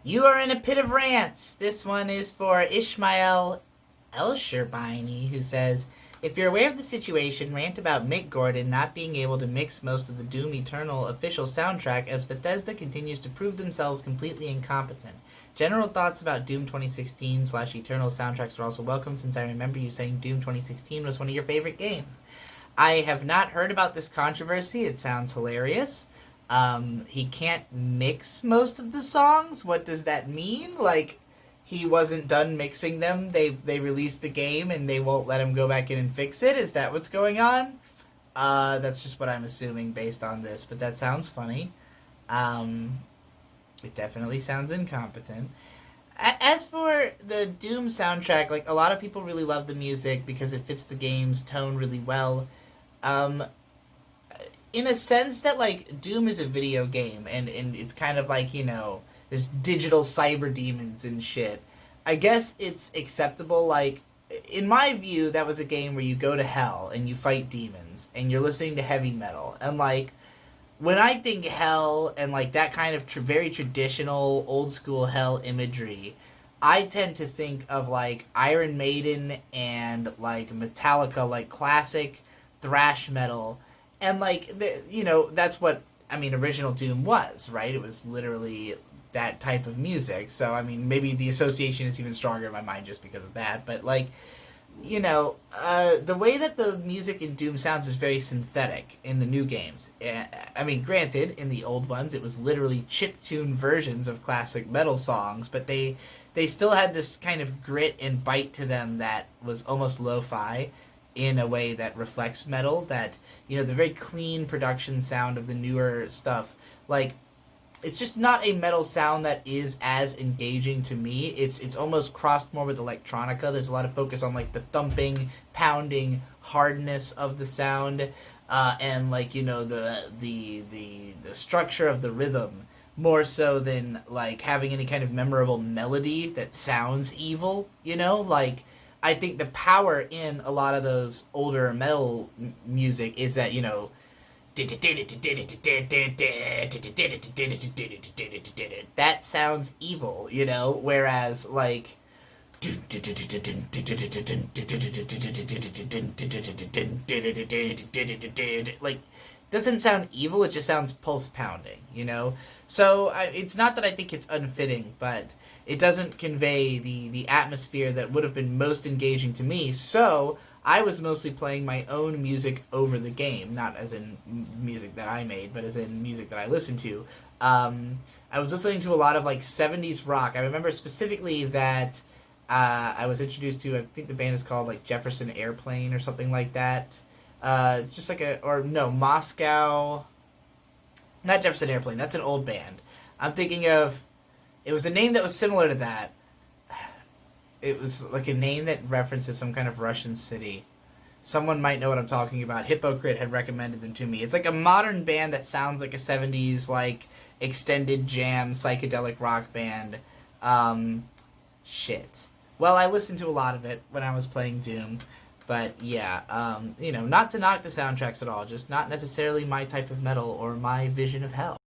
You are in a pit of rants. This one is for Ishmael Elsherbaini, who says, if you're aware of the situation, rant about Mick Gordon not being able to mix most of the Doom Eternal official soundtrack as Bethesda continues to prove themselves completely incompetent. General thoughts about Doom 2016/Eternal soundtracks are also welcome, since I remember you saying Doom 2016 was one of your favorite games. I have not heard about this controversy. It sounds hilarious. He can't mix most of the songs. What does that mean? Like, he wasn't done mixing them. They released the game and they won't let him go back in and fix it. Is that what's going on? That's just what I'm assuming based on this. But that sounds funny. It definitely sounds incompetent. As for the Doom soundtrack, like, a lot of people really love the music because it fits the game's tone really well. Um, in a sense that, like, Doom is a video game, and it's kind of like, there's digital cyber demons and shit. I guess it's acceptable. Like, in my view, that was a game where you go to hell and you fight demons and you're listening to heavy metal. And, like, when I think hell and, like, that kind of very traditional old school hell imagery, I tend to think of, like, Iron Maiden and, like, Metallica, like classic thrash metal. And, like, that's what, I mean, original Doom was, right? It was literally that type of music. So, I mean, maybe the association is even stronger in my mind just because of that. But, like, the way that the music in Doom sounds is very synthetic in the new games. I mean, granted, in the old ones, it was literally chiptune versions of classic metal songs, but they still had this kind of grit and bite to them that was almost lo-fi in a way that reflects metal. That, the very clean production sound of the newer stuff, like, it's just not a metal sound that is as engaging to me. It's almost crossed more with electronica. There's a lot of focus on, like, the thumping, pounding hardness of the sound, and, like, the structure of the rhythm, more so than, like, having any kind of memorable melody that sounds evil. Like, I think the power in a lot of those older metal music is that, that sounds evil, whereas, like, like, doesn't sound evil, it just sounds pulse pounding. So it's not that I think it's unfitting, but it doesn't convey the atmosphere that would have been most engaging to me. So I was mostly playing my own music over the game, not as in music that I made, but as in music that I listened to. I was listening to a lot of, like, 70s rock. I remember specifically that I was introduced to, I think the band is called, like, Jefferson Airplane or something like that. Just like Moscow. Not Jefferson Airplane, that's an old band. I'm thinking of, it was a name that was similar to that. It was like a name that references some kind of Russian city. Someone might know what I'm talking about. Hypocrite had recommended them to me. It's like a modern band that sounds like a 70s, like, extended jam psychedelic rock band. Shit. Well, I listened to a lot of it when I was playing Doom. But yeah, not to knock the soundtracks at all, just not necessarily my type of metal or my vision of hell.